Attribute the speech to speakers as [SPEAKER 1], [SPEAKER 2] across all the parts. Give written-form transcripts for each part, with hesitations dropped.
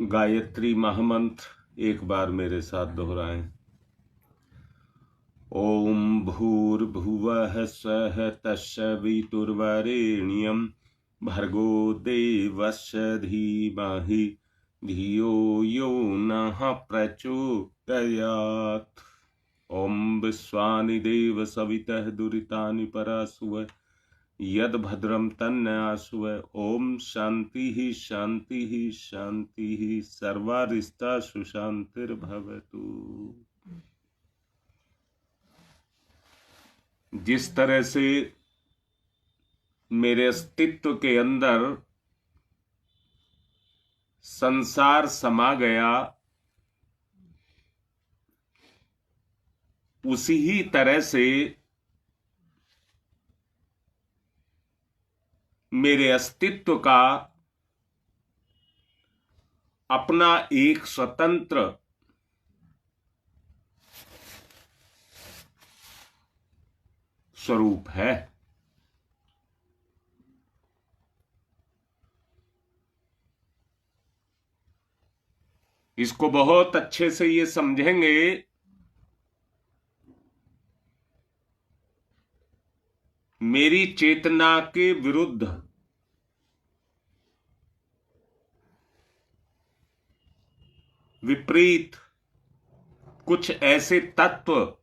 [SPEAKER 1] गायत्री महामंत्र एक बार मेरे साथ दोहराएं। ओम भूर्भुवः स्वः तत्सवितुर्वरेण्यं भर्गो देवस्य धीमहि धियो यो नः प्रचोदयात्। ओम विश्वानि देव सवितः दुरितानि परासुव यद भद्रम तन्यासुव। ओम शांति ही शांति ही शांति ही सर्वारिष्टा सुशांतिर्भवतु। जिस तरह से मेरे अस्तित्व के अंदर संसार समा गया, उसी ही तरह से मेरे अस्तित्व का अपना एक स्वतंत्र स्वरूप है। इसको बहुत अच्छे से ये समझेंगे मेरी चेतना के विरुद्ध विपरीत कुछ ऐसे तत्व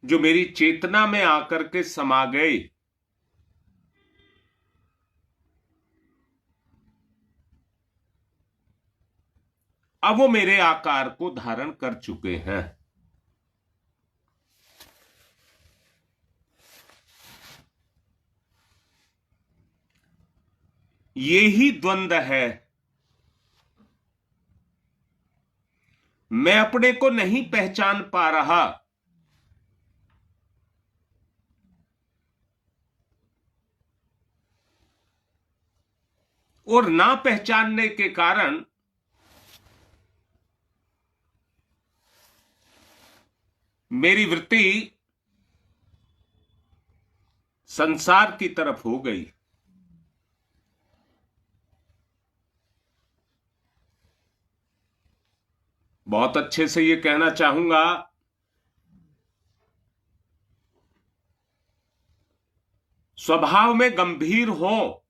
[SPEAKER 1] जो मेरी चेतना में आकर के समा गए, अब वो मेरे आकार को धारण कर चुके हैं। ये ही द्वंद्व है। मैं अपने को नहीं पहचान पा रहा, और ना पहचानने के कारण मेरी वृत्ति संसार की तरफ हो गई। बहुत अच्छे से ये कहना चाहूंगा, स्वभाव में गंभीर हो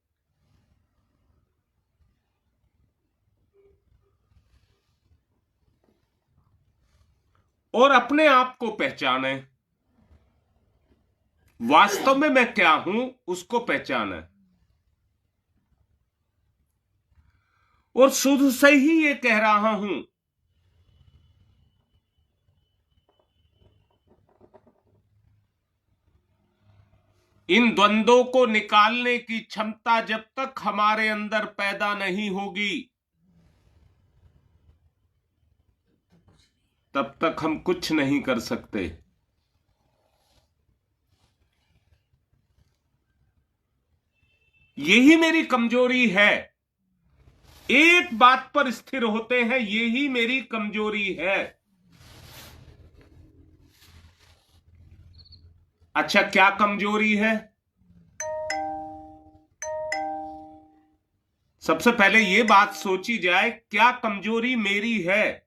[SPEAKER 1] और अपने आप को पहचाने। वास्तव में मैं क्या हूं उसको पहचाने। और शुरू से ही ये कह रहा हूं, इन द्वंद्वों को निकालने की क्षमता जब तक हमारे अंदर पैदा नहीं होगी, तब तक हम कुछ नहीं कर सकते। यही मेरी कमजोरी है। एक बात पर स्थिर होते हैं, यही मेरी कमजोरी है। अच्छा, क्या कमजोरी है? सबसे पहले यह बात सोची जाए, क्या कमजोरी मेरी है?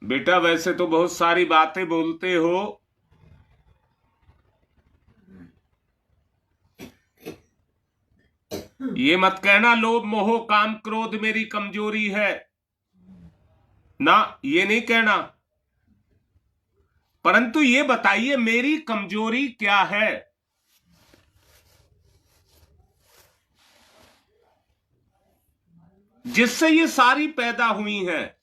[SPEAKER 1] बेटा, वैसे तो बहुत सारी बातें बोलते हो, ये मत कहना लोभ मोह काम क्रोध मेरी कमजोरी है ना, ये नहीं कहना। परंतु ये बताइए मेरी कमजोरी क्या है? जिससे ये सारी पैदा हुई हैं।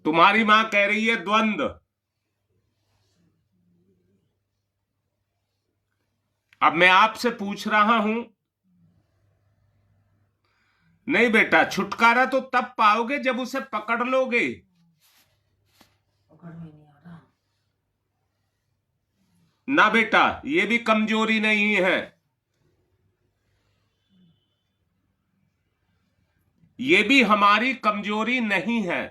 [SPEAKER 1] तुम्हारी मां कह रही है द्वंद्व। अब मैं आपसे पूछ रहा हूं, नहीं बेटा, छुटकारा तो तब पाओगे जब उसे पकड़ लोगे। ना बेटा, ये भी कमजोरी नहीं है। ये भी हमारी कमजोरी नहीं है।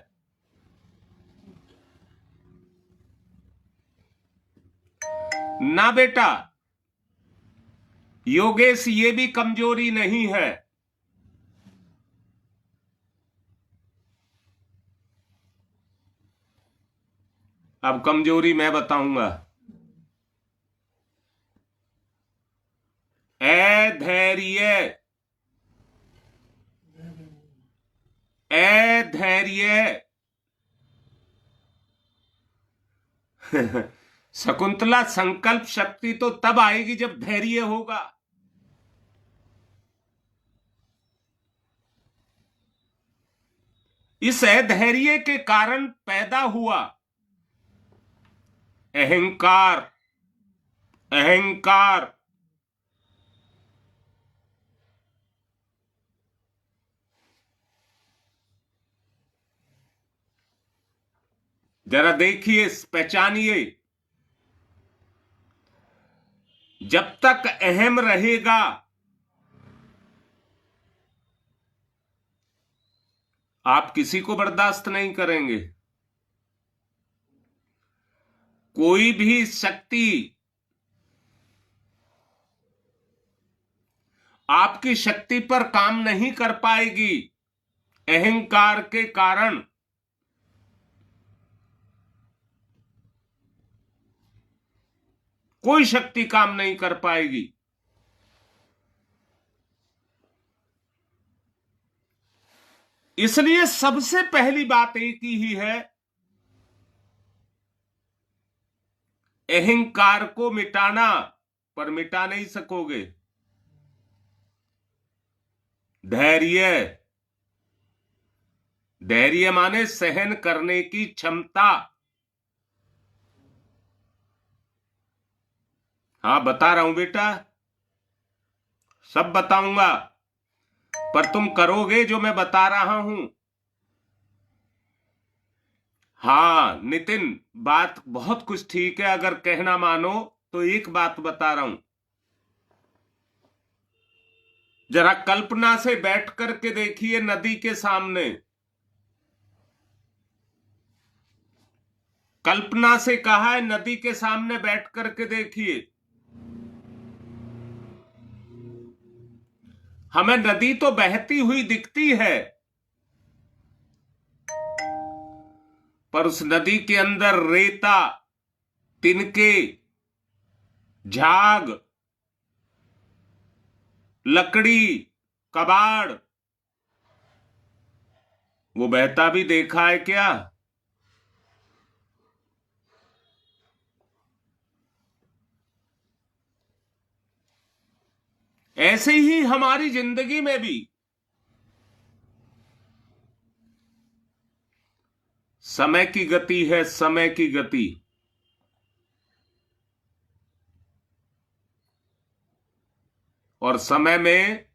[SPEAKER 1] ना बेटा योगेश, ये भी कमजोरी नहीं है। अब कमजोरी मैं बताऊंगा। अधैर्य, अधैर्य। शकुंतला, संकल्प शक्ति तो तब आएगी जब धैर्य होगा। इस अधैर्य के कारण पैदा हुआ अहंकार। अहंकार जरा देखिए, पहचानिए। जब तक अहम रहेगा आप किसी को बर्दाश्त नहीं करेंगे। कोई भी शक्ति आपकी शक्ति पर काम नहीं कर पाएगी। अहंकार के कारण कोई शक्ति काम नहीं कर पाएगी। इसलिए सबसे पहली बात एक ही है, अहंकार को मिटाना। पर मिटा नहीं सकोगे। धैर्य, धैर्य माने सहन करने की क्षमता। हाँ, बता रहा हूं बेटा, सब बताऊंगा, पर तुम करोगे जो मैं बता रहा हूं। हाँ नितिन, बात बहुत कुछ ठीक है, अगर कहना मानो तो एक बात बता रहा हूं। जरा कल्पना से बैठ करके देखिए नदी के सामने। कल्पना से कहा है, नदी के सामने बैठ करके देखिए। हमें नदी तो बहती हुई दिखती है, पर उस नदी के अंदर रेता, तिनके, झाग, लकड़ी, कबाड़, वो बहता भी देखा है क्या? ऐसे ही हमारी जिंदगी में भी समय की गति है, समय की गति। और समय में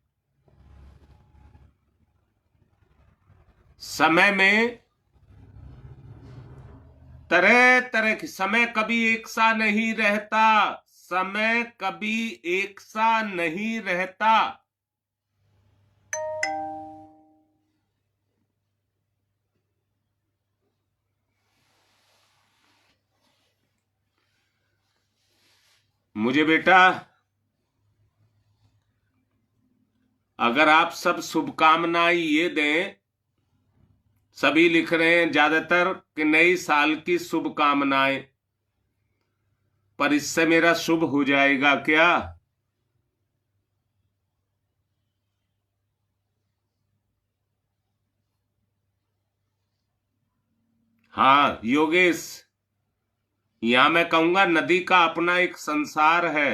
[SPEAKER 1] तरह तरह की, समय कभी एक सा नहीं रहता। समय कभी एक सा नहीं रहता। मुझे बेटा, अगर आप सब शुभकामनाएं ये दें, सभी लिख रहे हैं ज्यादातर कि नई साल की शुभकामनाएं, पर इससे मेरा शुभ हो जाएगा क्या? हाँ योगेश, यहां मैं कहूंगा नदी का अपना एक संसार है।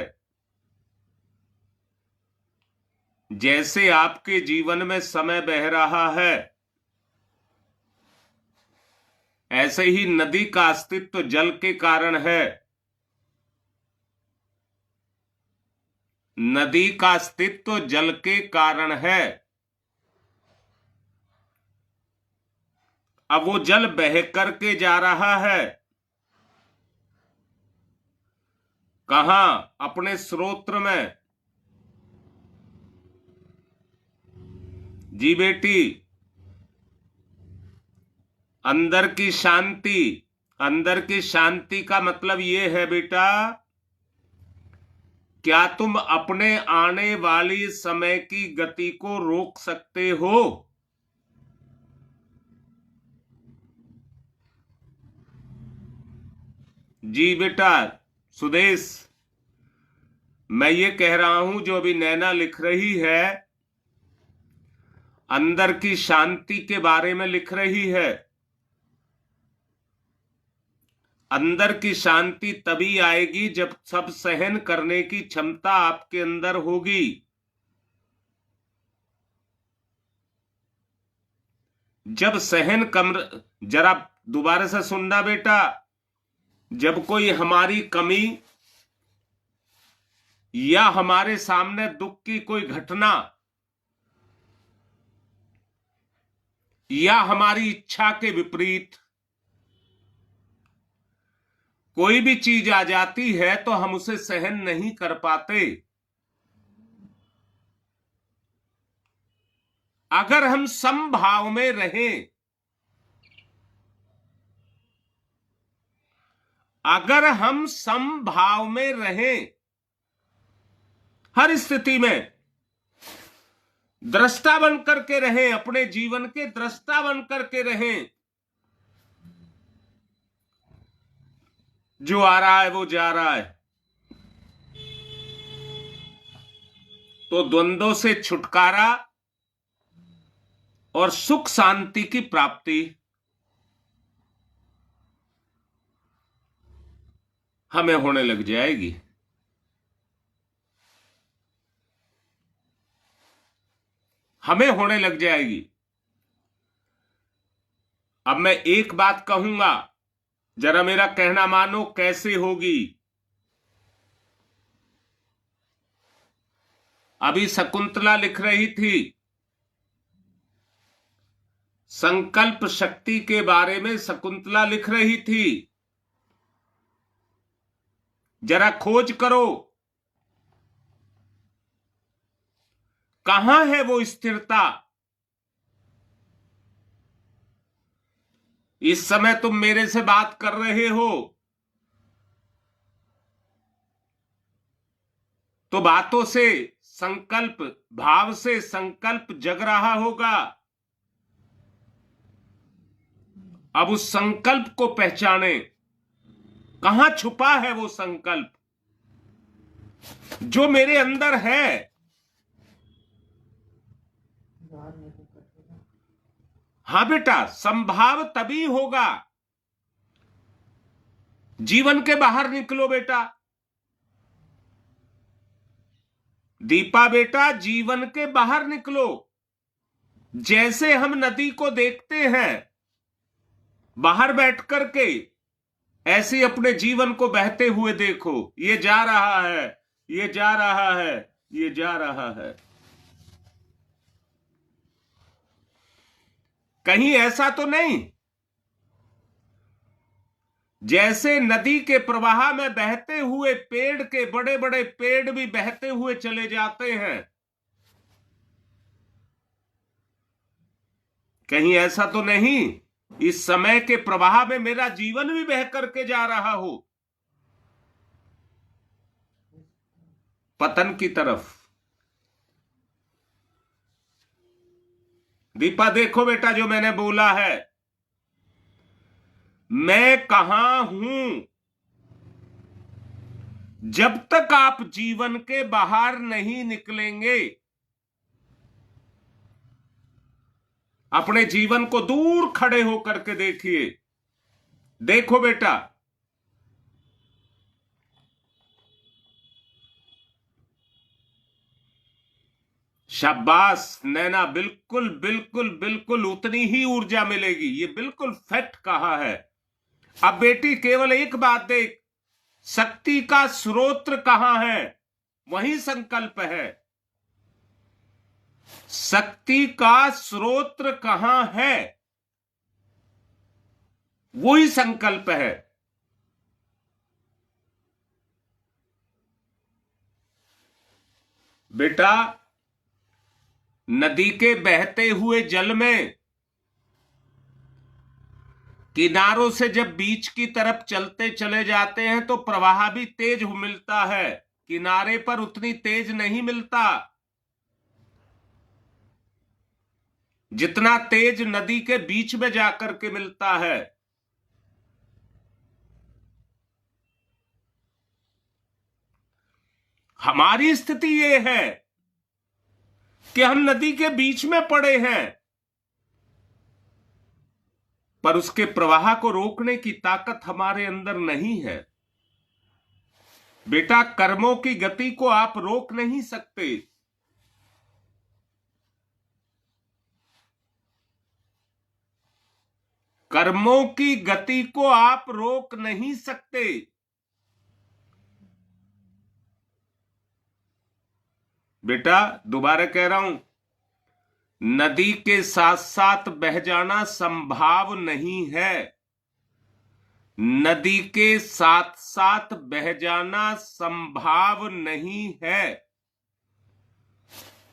[SPEAKER 1] जैसे आपके जीवन में समय बह रहा है, ऐसे ही नदी का अस्तित्व जल के कारण है। नदी का अस्तित्व जल के कारण है। अब वो जल बह करके जा रहा है कहां? अपने स्रोत में। जी बेटी, अंदर की शांति। अंदर की शांति का मतलब यह है बेटा, क्या तुम अपने आने वाली समय की गति को रोक सकते हो? जी बेटा सुदेश, मैं ये कह रहा हूं जो अभी नैना लिख रही है, अंदर की शांति के बारे में लिख रही है। अंदर की शांति तभी आएगी जब सब सहन करने की क्षमता आपके अंदर होगी। जब सहन कम, जरा दोबारा से सुनना बेटा, जब कोई हमारी कमी या हमारे सामने दुख की कोई घटना या हमारी इच्छा के विपरीत कोई भी चीज आ जाती है तो हम उसे सहन नहीं कर पाते। अगर हम समभाव में रहें, अगर हम समभाव में रहें, हर स्थिति में दृष्टा बन करके रहें, अपने जीवन के दृष्टा बन करके रहें, जो आ रहा है वो जा रहा है, तो द्वंद्वों से छुटकारा और सुख शांति की प्राप्ति हमें होने लग जाएगी। हमें होने लग जाएगी। अब मैं एक बात कहूंगा, जरा मेरा कहना मानो, कैसे होगी। अभी शकुंतला लिख रही थी संकल्प शक्ति के बारे में, शकुंतला लिख रही थी, जरा खोज करो कहां है वो स्थिरता। इस समय तुम मेरे से बात कर रहे हो तो बातों से संकल्प, भाव से संकल्प जग रहा होगा। अब उस संकल्प को पहचाने, कहां छुपा है वो संकल्प जो मेरे अंदर है। हाँ बेटा, संभाव तभी होगा, जीवन के बाहर निकलो बेटा। दीपा बेटा, जीवन के बाहर निकलो। जैसे हम नदी को देखते हैं बाहर बैठ करके, ऐसे अपने जीवन को बहते हुए देखो। ये जा रहा है, ये जा रहा है, ये जा रहा है। कहीं ऐसा तो नहीं जैसे नदी के प्रवाह में बहते हुए पेड़ के बड़े बड़े पेड़ भी बहते हुए चले जाते हैं, कहीं ऐसा तो नहीं इस समय के प्रवाह में मेरा जीवन भी बह करके जा रहा हो पतन की तरफ। दीपा देखो बेटा, जो मैंने बोला है, मैं कहां हूं, जब तक आप जीवन के बाहर नहीं निकलेंगे, अपने जीवन को दूर खड़े होकर के देखिए। देखो बेटा, शाबाश नैना, बिल्कुल बिल्कुल बिल्कुल उतनी ही ऊर्जा मिलेगी, ये बिल्कुल फैक्ट कहा है। अब बेटी केवल एक बात देख, शक्ति का स्रोत कहां है, वही संकल्प है। शक्ति का स्रोत कहां है, वही संकल्प है। बेटा, नदी के बहते हुए जल में किनारों से जब बीच की तरफ चलते चले जाते हैं तो प्रवाह भी तेज मिलता है, किनारे पर उतनी तेज नहीं मिलता जितना तेज नदी के बीच में जाकर के मिलता है। हमारी स्थिति ये है कि हम नदी के बीच में पड़े हैं, पर उसके प्रवाह को रोकने की ताकत हमारे अंदर नहीं है। बेटा, कर्मों की गति को आप रोक नहीं सकते। कर्मों की गति को आप रोक नहीं सकते। बेटा, दोबारा कह रहा हूं, नदी के साथ साथ बह जाना संभव नहीं है। नदी के साथ साथ बह जाना संभव नहीं है।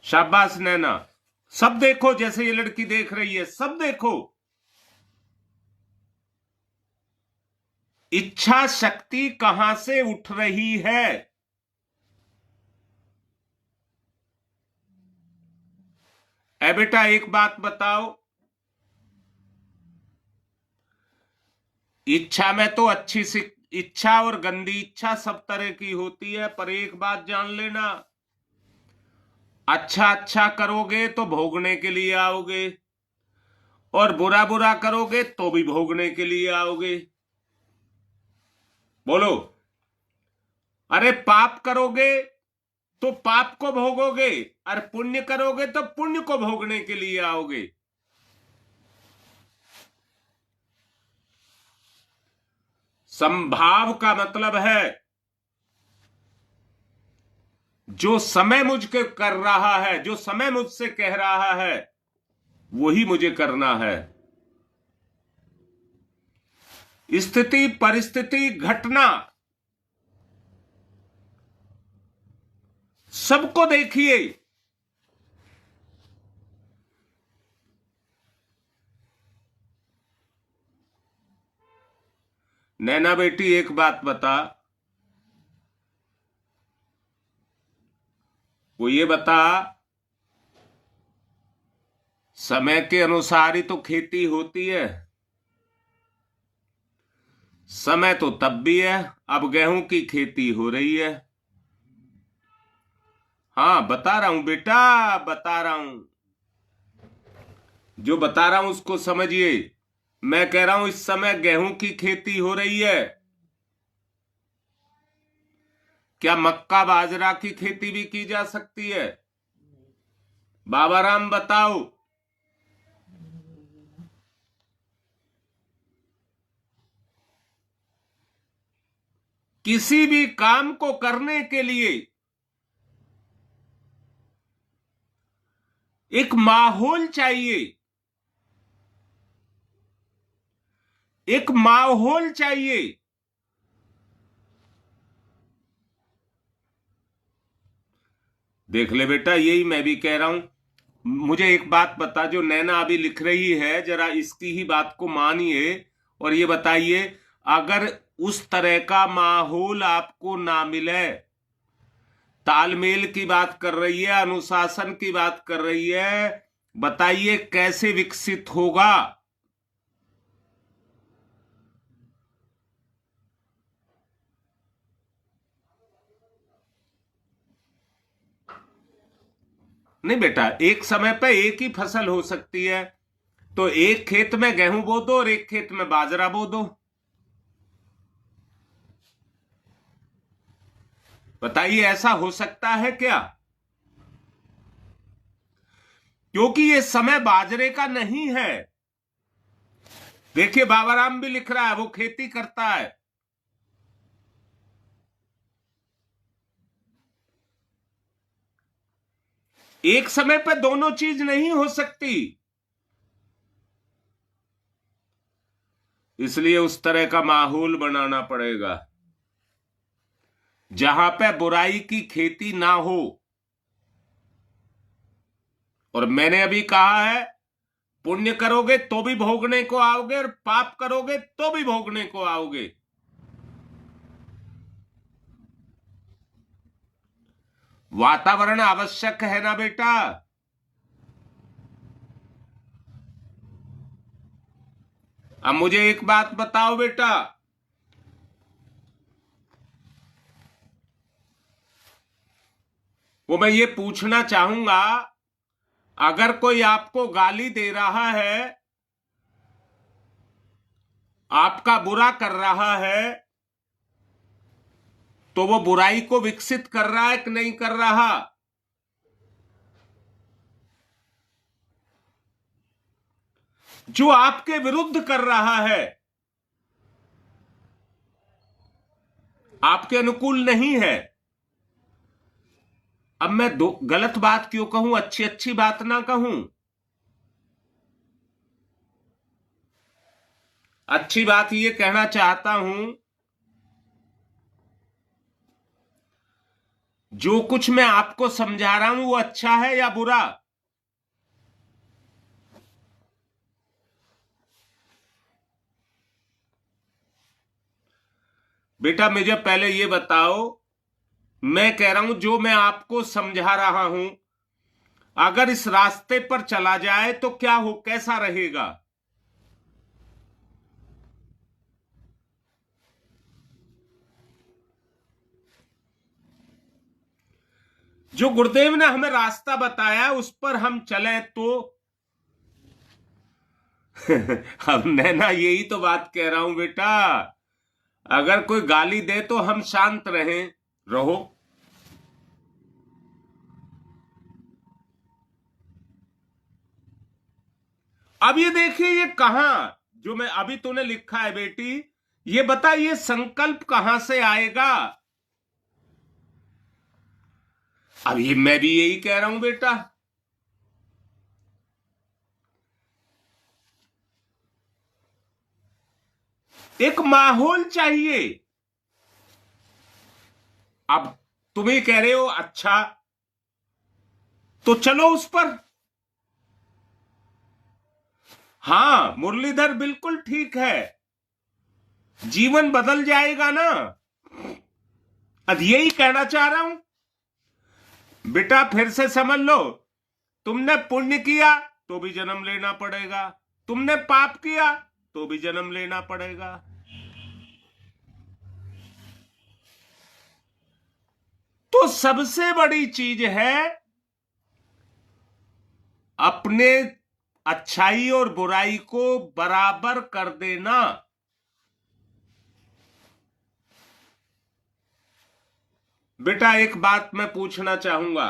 [SPEAKER 1] शाबाश नैना, सब देखो, जैसे ये लड़की देख रही है, सब देखो। इच्छा शक्ति कहां से उठ रही है? ए बेटा, एक बात बताओ, इच्छा में तो अच्छी सी इच्छा और गंदी इच्छा सब तरह की होती है, पर एक बात जान लेना, अच्छा अच्छा करोगे तो भोगने के लिए आओगे, और बुरा बुरा करोगे तो भी भोगने के लिए आओगे। बोलो, अरे पाप करोगे तो पाप को भोगोगे, और पुण्य करोगे तो पुण्य को भोगने के लिए आओगे। संभाव का मतलब है जो समय मुझके कर रहा है, जो समय मुझसे कह रहा है, वही मुझे करना है। स्थिति, परिस्थिति, घटना, सबको देखिए। नैना बेटी, एक बात बता, वो ये बता, समय के अनुसार ही तो खेती होती है। समय तो तब भी है, अब गेहूं की खेती हो रही है। हाँ, बता रहा हूं बेटा, बता रहा हूं, जो बता रहा हूं उसको समझिए। मैं कह रहा हूं इस समय गेहूं की खेती हो रही है। क्या मक्का बाजरा की खेती भी की जा सकती है? बाबा राम बताओ। किसी भी काम को करने के लिए एक माहौल चाहिए, एक माहौल चाहिए। देख ले बेटा, यही मैं भी कह रहा हूं। मुझे एक बात बता, जो नैना अभी लिख रही है, जरा इसकी ही बात को मानिए और ये बताइए, अगर उस तरह का माहौल आपको ना मिले, तालमेल की बात कर रही है, अनुशासन की बात कर रही है, बताइए कैसे विकसित होगा? नहीं बेटा, एक समय पे एक ही फसल हो सकती है, तो एक खेत में गेहूं बो दो और एक खेत में बाजरा बो दो। बताइए, ऐसा हो सकता है क्या? क्योंकि ये समय बाजरे का नहीं है। देखिए, बाबा राम भी लिख रहा है, वो खेती करता है। एक समय पे दोनों चीज नहीं हो सकती, इसलिए उस तरह का माहौल बनाना पड़ेगा जहां पे बुराई की खेती ना हो। और मैंने अभी कहा है, पुण्य करोगे तो भी भोगने को आओगे और पाप करोगे तो भी भोगने को आओगे। वातावरण आवश्यक है ना बेटा। अब मुझे एक बात बताओ बेटा, वो मैं ये पूछना चाहूंगा, अगर कोई आपको गाली दे रहा है, आपका बुरा कर रहा है, तो वो बुराई को विकसित कर रहा है कि नहीं कर रहा? जो आपके विरुद्ध कर रहा है, आपके अनुकूल नहीं है। अब मैं गलत बात क्यों कहूं, अच्छी अच्छी बात ना कहूं? अच्छी बात ये कहना चाहता हूं, जो कुछ मैं आपको समझा रहा हूं वो अच्छा है या बुरा? बेटा मुझे पहले ये बताओ, मैं कह रहा हूं जो मैं आपको समझा रहा हूं, अगर इस रास्ते पर चला जाए तो क्या हो, कैसा रहेगा? जो गुरुदेव ने हमें रास्ता बताया उस पर हम चलें तो अब नैना यही तो बात कह रहा हूं बेटा, अगर कोई गाली दे तो हम शांत रहें, रहो। अब ये देखिए, ये कहां, जो मैं अभी तूने लिखा है बेटी, ये बता, ये संकल्प कहां से आएगा? अब ये मैं भी यही कह रहा हूं बेटा, एक माहौल चाहिए। अब तुम ही कह रहे हो अच्छा, तो चलो उस पर। हां मुरलीधर, बिल्कुल ठीक है, जीवन बदल जाएगा ना। अब यही कहना चाह रहा हूं बेटा, फिर से समझ लो, तुमने पुण्य किया तो भी जन्म लेना पड़ेगा, तुमने पाप किया तो भी जन्म लेना पड़ेगा। तो सबसे बड़ी चीज है अपने अच्छाई और बुराई को बराबर कर देना। बेटा एक बात मैं पूछना चाहूंगा,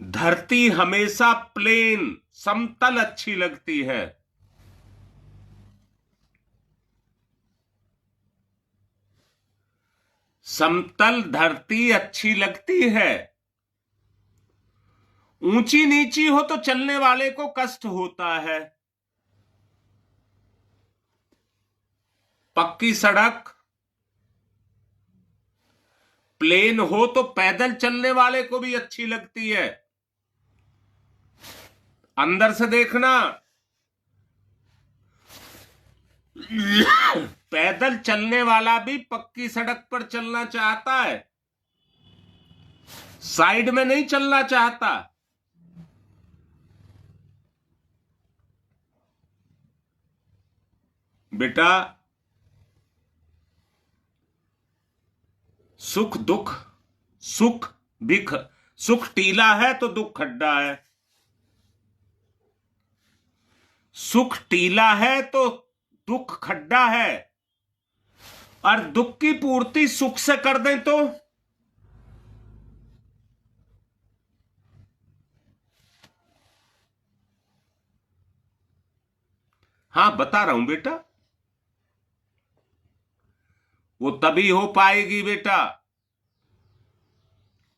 [SPEAKER 1] धरती हमेशा प्लेन, समतल अच्छी लगती है। समतल धरती अच्छी लगती है, ऊंची नीची हो तो चलने वाले को कष्ट होता है। पक्की सड़क प्लेन हो तो पैदल चलने वाले को भी अच्छी लगती है। अंदर से देखना, पैदल चलने वाला भी पक्की सड़क पर चलना चाहता है, साइड में नहीं चलना चाहता। बेटा सुख दुख, सुख भी सुख टीला है तो दुख खड्डा है, सुख टीला है तो दुख खड्डा है, और दुख की पूर्ति सुख से कर दें तो हां बता रहा हूं बेटा, वो तभी हो पाएगी बेटा,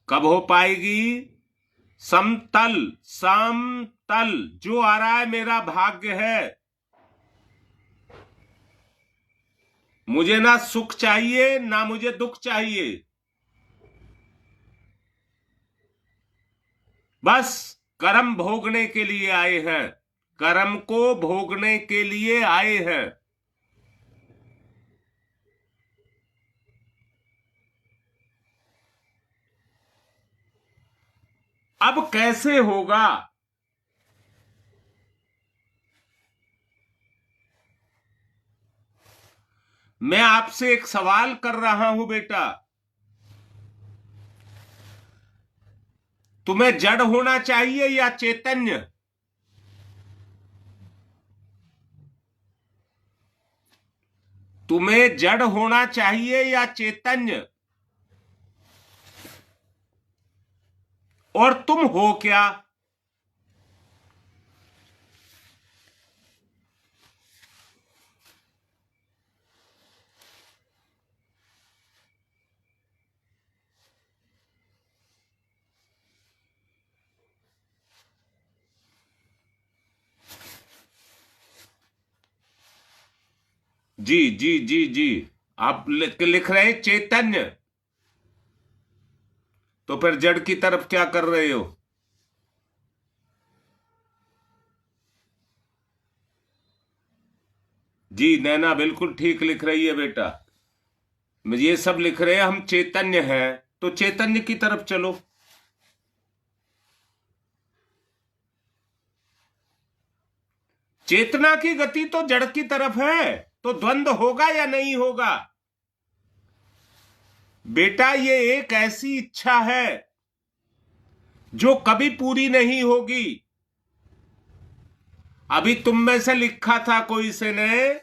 [SPEAKER 1] कब हो पाएगी? समतल, समतल जो आ रहा है मेरा भाग्य है। मुझे ना सुख चाहिए ना मुझे दुख चाहिए, बस कर्म भोगने के लिए आए हैं, कर्म को भोगने के लिए आए हैं। अब कैसे होगा? मैं आपसे एक सवाल कर रहा हूं बेटा, तुम्हें जड़ होना चाहिए या चैतन्य? तुम्हें जड़ होना चाहिए या चैतन्य? और तुम हो क्या? जी जी जी जी, आप लिख रहे हैं चैतन्य, तो फिर जड़ की तरफ क्या कर रहे हो? जी नैना बिल्कुल ठीक लिख रही है बेटा, ये सब लिख रहे हैं हम चैतन्य हैं, तो चैतन्य की तरफ चलो। चेतना की गति तो जड़ की तरफ है, तो द्वंद्व होगा या नहीं होगा? बेटा ये एक ऐसी इच्छा है जो कभी पूरी नहीं होगी। अभी तुम में से लिखा था कोई से ने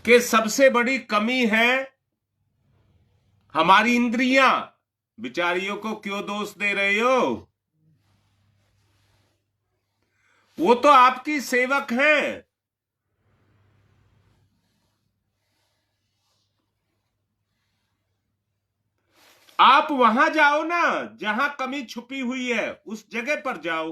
[SPEAKER 1] कि सबसे बड़ी कमी है हमारी इंद्रियां। बिचारियों को क्यों दोष दे रहे हो? वो तो आपकी सेवक हैं। आप वहां जाओ ना जहां कमी छुपी हुई है, उस जगह पर जाओ।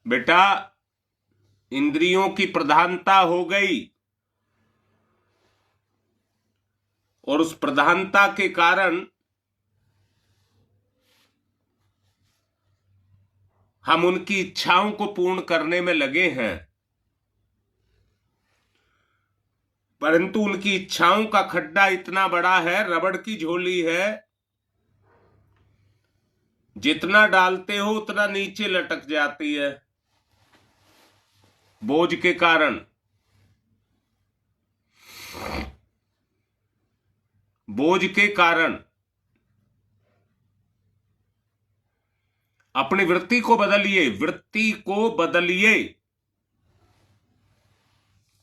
[SPEAKER 1] बेटा इंद्रियों की प्रधानता हो गई, और उस प्रधानता के कारण हम उनकी इच्छाओं को पूर्ण करने में लगे हैं, परंतु उनकी इच्छाओं का खड्डा इतना बड़ा है, रबड़ की झोली है, जितना डालते हो उतना नीचे लटक जाती है बोझ के कारण। बोझ के कारण अपनी वृत्ति को बदलिए, वृत्ति को बदलिए।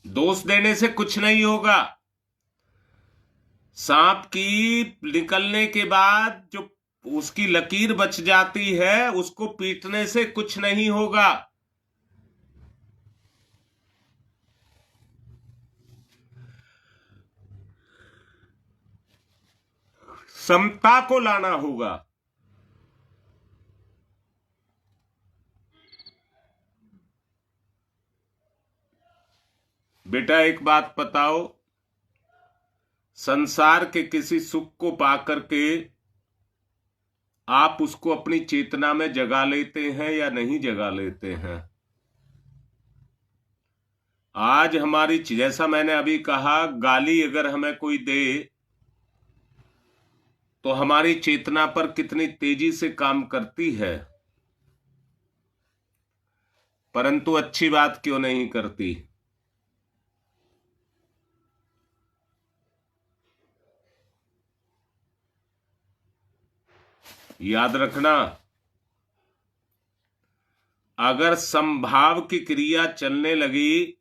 [SPEAKER 1] दोष देने से कुछ नहीं होगा। सांप की निकलने के बाद जो उसकी लकीर बच जाती है, उसको पीटने से कुछ नहीं होगा। समता को लाना होगा। बेटा एक बात बताओ, संसार के किसी सुख को पाकर के आप उसको अपनी चेतना में जगा लेते हैं या नहीं जगा लेते हैं? आज हमारी, जैसा मैंने अभी कहा, गाली अगर हमें कोई दे तो हमारी चेतना पर कितनी तेजी से काम करती है, परंतु अच्छी बात क्यों नहीं करती? याद रखना, अगर समभाव की क्रिया चलने लगी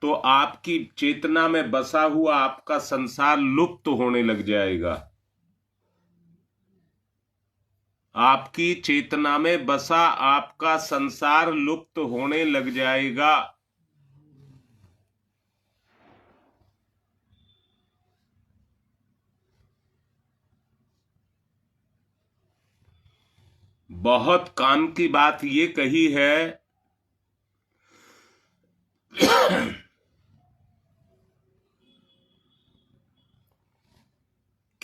[SPEAKER 1] तो आपकी चेतना में बसा हुआ आपका संसार लुप्त होने लग जाएगा। आपकी चेतना में बसा आपका संसार लुप्त होने लग जाएगा। बहुत काम की बात ये कही है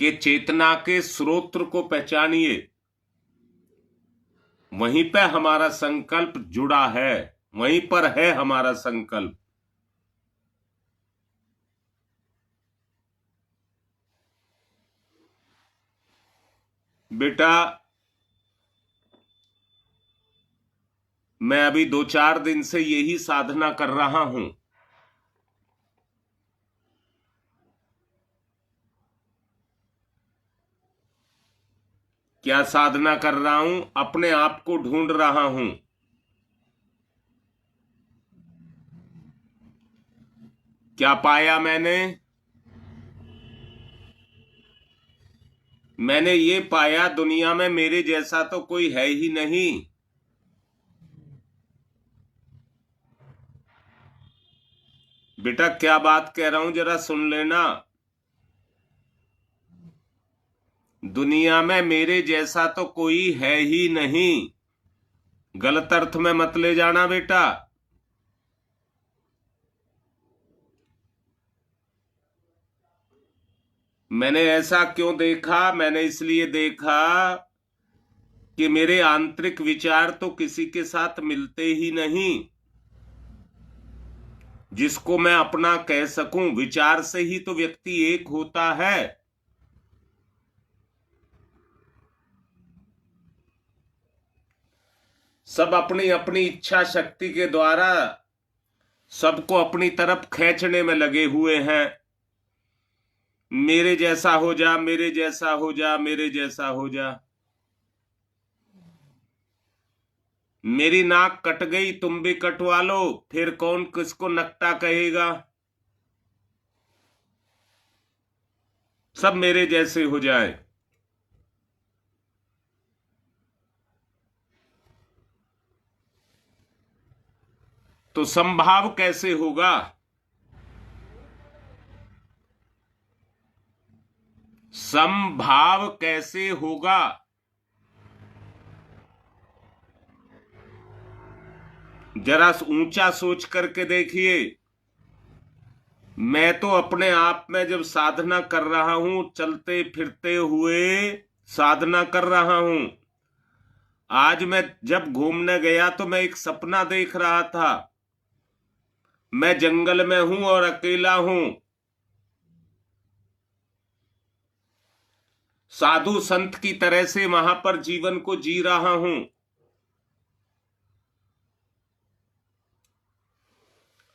[SPEAKER 1] कि चेतना के स्रोत को पहचानिए। वहीं पे हमारा संकल्प जुड़ा है, वहीं पर है हमारा संकल्प। बेटा, मैं अभी 2-4 दिन से यही साधना कर रहा हूं। क्या साधना कर रहा हूं? अपने आप को ढूंढ रहा हूं। क्या पाया मैंने? मैंने ये पाया, दुनिया में मेरे जैसा तो कोई है ही नहीं। बेटा, क्या बात कह रहा हूं जरा सुन लेना। दुनिया में मेरे जैसा तो कोई है ही नहीं। गलत अर्थ में मत ले जाना बेटा। मैंने ऐसा क्यों देखा? मैंने इसलिए देखा कि मेरे आंतरिक विचार तो किसी के साथ मिलते ही नहीं जिसको मैं अपना कह सकूं। विचार से ही तो व्यक्ति एक होता है। सब अपनी अपनी इच्छा शक्ति के द्वारा सबको अपनी तरफ खींचने में लगे हुए हैं। मेरे जैसा हो जा, मेरे जैसा हो जा, मेरे जैसा हो जा। मेरी नाक कट गई, तुम भी कटवा लो, फिर कौन किसको नकटा कहेगा। सब मेरे जैसे हो जाए। तो संभाव कैसे होगा? संभाव कैसे होगा? जरा ऊंचा सोच करके देखिए। मैं तो अपने आप में जब साधना कर रहा हूं, चलते फिरते हुए साधना कर रहा हूं। आज मैं जब घूमने गया तो मैं एक सपना देख रहा था। मैं जंगल में हूं और अकेला हूं। साधु संत की तरह से वहां पर जीवन को जी रहा हूं।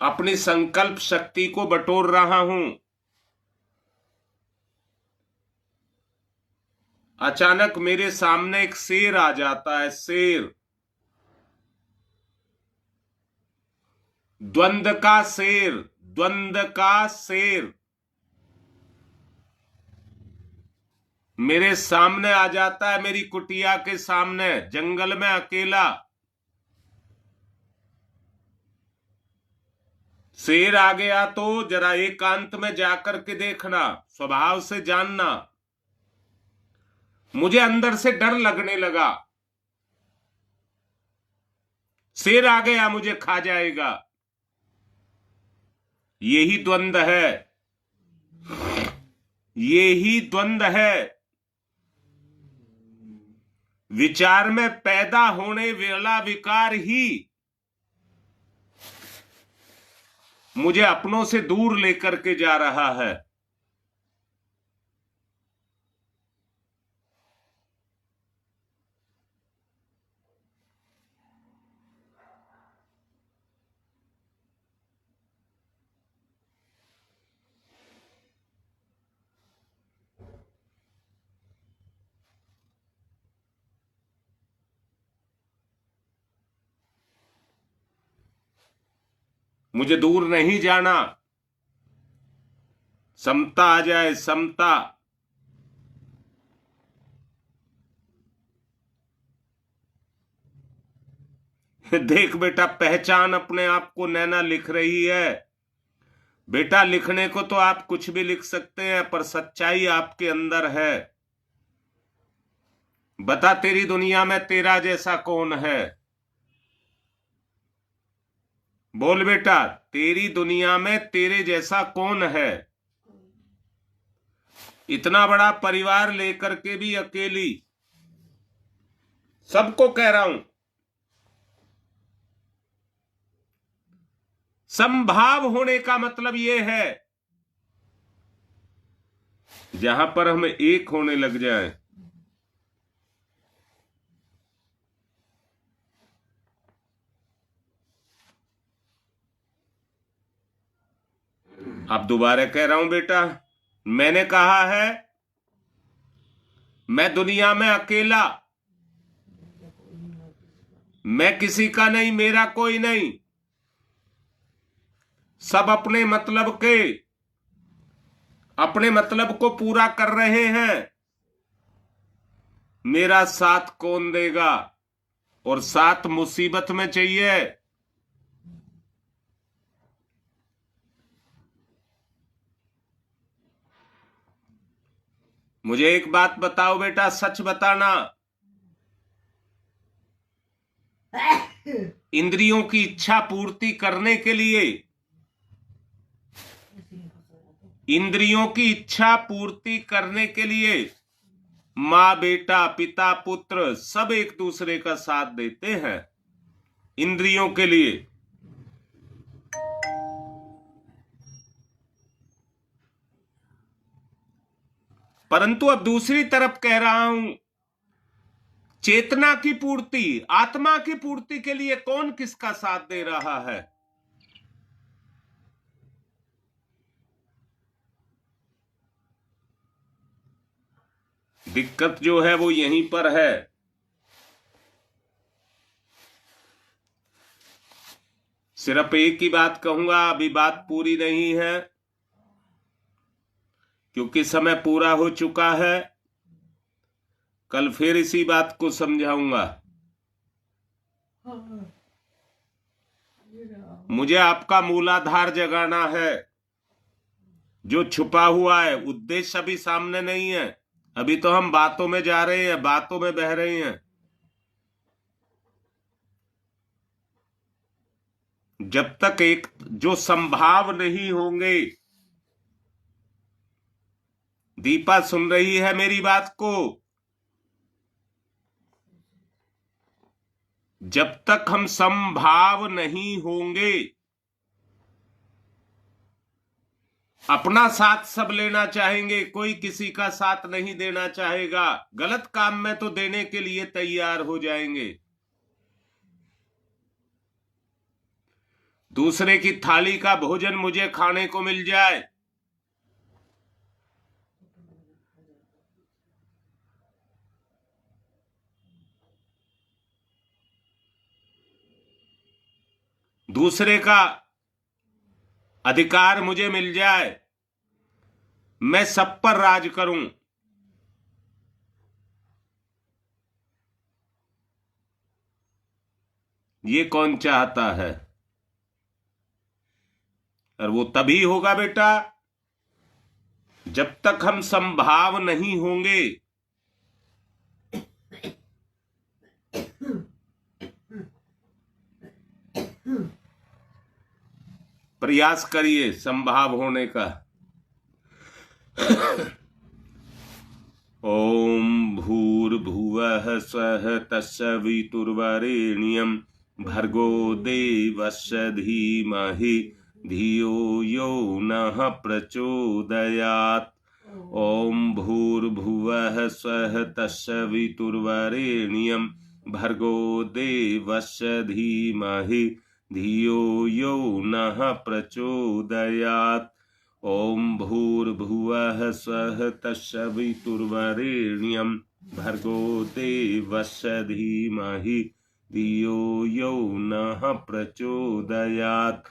[SPEAKER 1] अपनी संकल्प शक्ति को बटोर रहा हूं। अचानक मेरे सामने एक शेर आ जाता है। शेर, द्वंद का शेर, द्वंद का शेर मेरे सामने आ जाता है, मेरी कुटिया के सामने, जंगल में अकेला। शेर आ गया तो जरा एकांत में जाकर के देखना, स्वभाव से जानना। मुझे अंदर से डर लगने लगा। शेर आ गया, मुझे खा जाएगा। यही द्वंद है, यही द्वंद है। विचार में पैदा होने वाला विकार ही मुझे अपनों से दूर लेकर के जा रहा है। मुझे दूर नहीं जाना। समता आ जाए, समता। देख बेटा, पहचान अपने आप को। नैना लिख रही है। बेटा, लिखने को तो आप कुछ भी लिख सकते हैं, पर सच्चाई आपके अंदर है। बता, तेरी दुनिया में तेरा जैसा कौन है? बोल बेटा, तेरी दुनिया में तेरे जैसा कौन है? इतना बड़ा परिवार लेकर के भी अकेली। सबको कह रहा हूं, समभाव होने का मतलब यह है जहां पर हम एक होने लग जाएं, अब दोबारा कह रहा हूं बेटा, मैंने कहा है मैं दुनिया में अकेला, मैं किसी का नहीं, मेरा कोई नहीं, सब अपने मतलब को पूरा कर रहे हैं। मेरा साथ कौन देगा? और साथ मुसीबत में चाहिए। मुझे एक बात बताओ बेटा, सच बताना, इंद्रियों की इच्छा पूर्ति करने के लिए, इंद्रियों की इच्छा पूर्ति करने के लिए माँ बेटा, पिता पुत्र सब एक दूसरे का साथ देते हैं इंद्रियों के लिए। परंतु अब दूसरी तरफ कह रहा हूं, चेतना की पूर्ति, आत्मा की पूर्ति के लिए कौन किसका साथ दे रहा है? दिक्कत जो है वो यहीं पर है। सिर्फ एक ही बात कहूंगा, अभी बात पूरी नहीं है क्योंकि समय पूरा हो चुका है। कल फिर इसी बात को समझाऊंगा। मुझे आपका मूलाधार जगाना है, जो छुपा हुआ है। उद्देश्य अभी सामने नहीं है, अभी तो हम बातों में जा रहे हैं, बातों में बह रहे हैं। जब तक एक जो संभाव नहीं होंगे, दीपा सुन रही है मेरी बात को, जब तक हम संभाव नहीं होंगे, अपना साथ सब लेना चाहेंगे, कोई किसी का साथ नहीं देना चाहेगा। गलत काम में तो देने के लिए तैयार हो जाएंगे। दूसरे की थाली का भोजन मुझे खाने को मिल जाए, दूसरे का अधिकार मुझे मिल जाए, मैं सब पर राज करूं, ये कौन चाहता है? और वो तभी होगा बेटा जब तक हम संभाव नहीं होंगे। प्रयास करिए संभाव होने का। ओम भूर्भुवः स्वः तत्सवितुर्वरेण्यं भर्गो देवस्य धीमहि धियो यो नः प्रचोदयात्। ओम भूर्भुवः स्वः तत्सवितुर्वरेण्यं भर्गो देवस्य धीमहि धियो यो नः प्रचोदयात्। ओम भूर्भुवः स्वः तत्सवितुर्वरेण्यं भर्गो देवस्य धीमहि धियो यो नः प्रचोदयात्।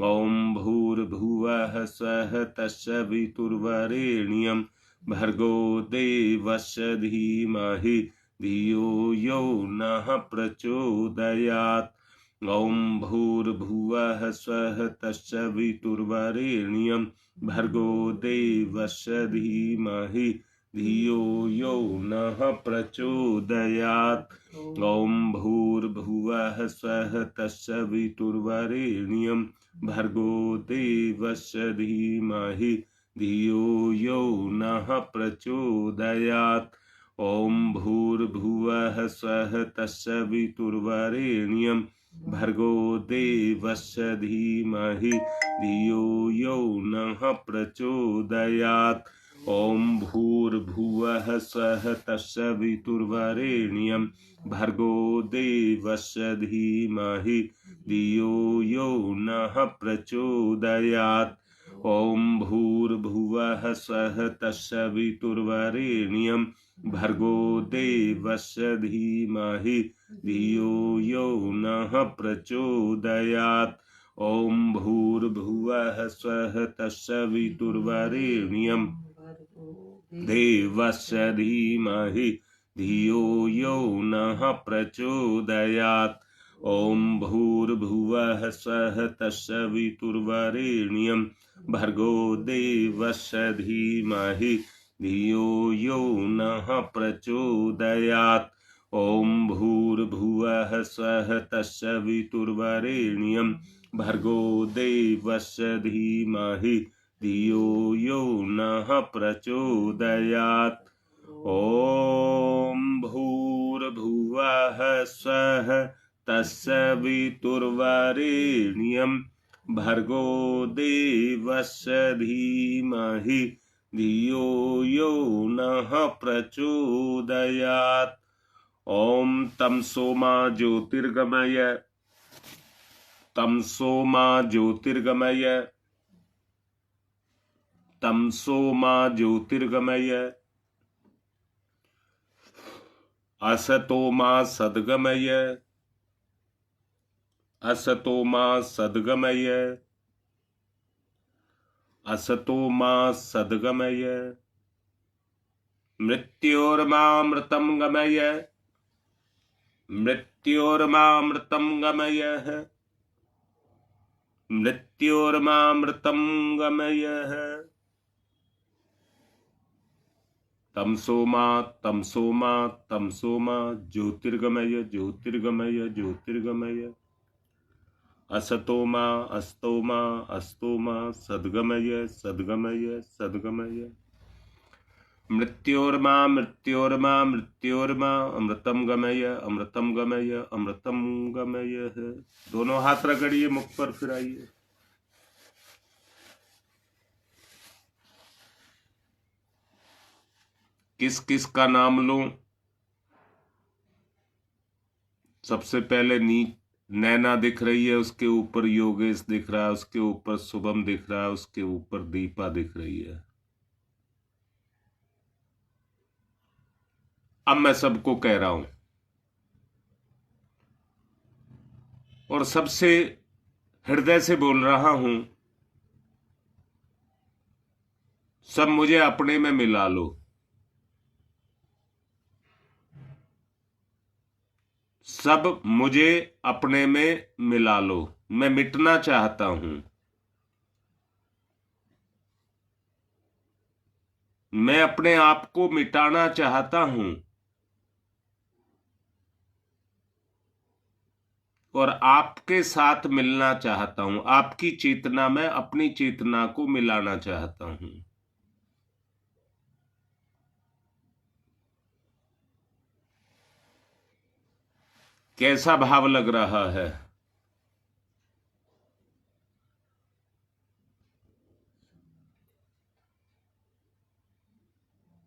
[SPEAKER 1] ओम भूर्भुवः स्वः तत्सवितुर्वरेण्यं भर्गो देवस्य धीमहि धियो यो नः प्रचोदयात्। ओम भूर्भुवः स्वः तत्सवितुर्वरेण्यं भर्गो देवस्य धीमहि धियो यो नः प्रचोदयात्। ओम भूर्भुवः स्वः तत्सवितुर्वरेण्यं भर्गो देवस्य धीमहि धियो यो नः प्रचोदयात्। ओम भूर्भुवः स्वः तत्सवितुर्वरेण्यं भर्गो देवस्य धीमहि धियो यो नः प्रचोदयात्। ओम भूर्भुवः स्वः तत्सवितुर्वरेण्यं भर्गो देवस्य धीमहि धियो यो नः प्रचोदयात्। ओम भूर्भुवः स्वः तत्सवितुर्वरेण्यं भर्गो देवस्य धीमहि धियो यो नः प्रचोदयात्। ओम भूर्भुवः स्वः तत्सवितुर्वरेण्यं देवस्य धीमहि धियो यो नः प्रचोदयात्। ओम भूर्भुवः स्वः तत्सवितुर्वरेण्यं भर्गो देवस्य धीमहि धियो यो नः प्रचोदयात्। ओम भूर्भुवः स्वः तत्सवितुर्वरेण्यं भर्गो देवस्य धीमहि धियो यो नः प्रचोदयात्। ओम भूर्भुवः स्वः तत्सवितुर्वरेण्यं भर्गो देवस्य धीमहि धियो यो नः प्रचोदयात्। ओम तमसो मा ज्योतिर्गमय तमसो मा ज्योतिर्गमय तमसो मा ज्योतिर्गमय असतो मा सद्गमय असतो मा सद्गमय असतो मा सद्गमय मृत्योर्मामृतं गमय मृत्योर्मामृतं गमय मृत्योर्मामृतं गमय। तमसो मा तमसो मा तमसो मा ज्योतिर्गमय ज्योतिर्गमय ज्योतिर्गमय असतो मा अस्तो मा अस्तो मा सद्गमय सद्गमय सद्गमय मृत्योर्मा मृत्योर्मा मृत्योर्मा अमृतम गमय अमृतम गमय अमृतम गमय। दोनों हाथ रगड़िए मुख पर फिराइए। किस किस का नाम लूं? सबसे पहले नैना दिख रही है, उसके ऊपर योगेश दिख रहा है, उसके ऊपर शुभम दिख रहा है, उसके ऊपर दीपा दिख रही है। अब मैं सबको कह रहा हूं और सबसे हृदय से बोल रहा हूं, सब मुझे अपने में मिला लो। सब मुझे अपने में मिला लो। मैं मिटना चाहता हूं। मैं अपने आप को मिटाना चाहता हूं और आपके साथ मिलना चाहता हूं। आपकी चेतना में अपनी चेतना को मिलाना चाहता हूं। कैसा भाव लग रहा है?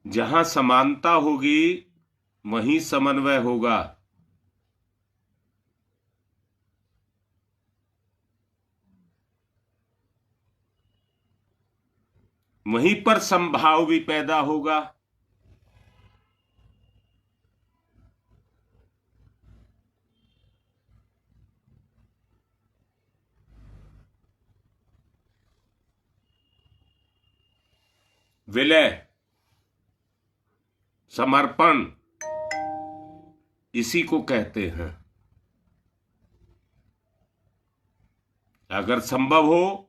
[SPEAKER 1] जहां समानता होगी वहीं समन्वय होगा। वहीं पर संभाव भी पैदा होगा। विलय, समर्पण, इसी को कहते हैं। अगर संभव हो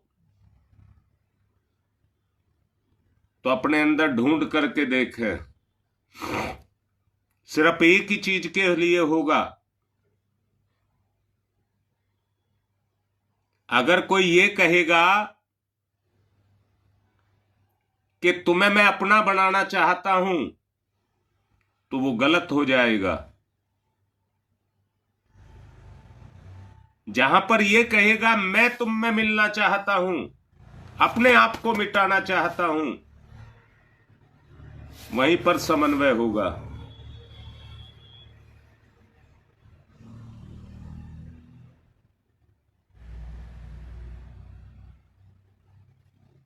[SPEAKER 1] तो अपने अंदर ढूंढ करके देखें। सिर्फ एक ही चीज के लिए होगा। अगर कोई ये कहेगा कि तुम्हें मैं अपना बनाना चाहता हूं तो वो गलत हो जाएगा। जहां पर ये कहेगा मैं तुम में मिलना चाहता हूं, अपने आप को मिटाना चाहता हूं, वहीं पर समन्वय होगा।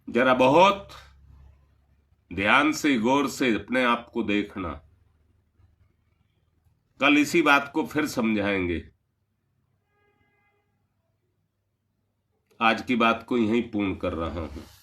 [SPEAKER 1] जरा बहुत ध्यान से, गौर से अपने आप को देखना। कल इसी बात को फिर समझाएंगे। आज की बात को यहीं पूर्ण कर रहा हूं।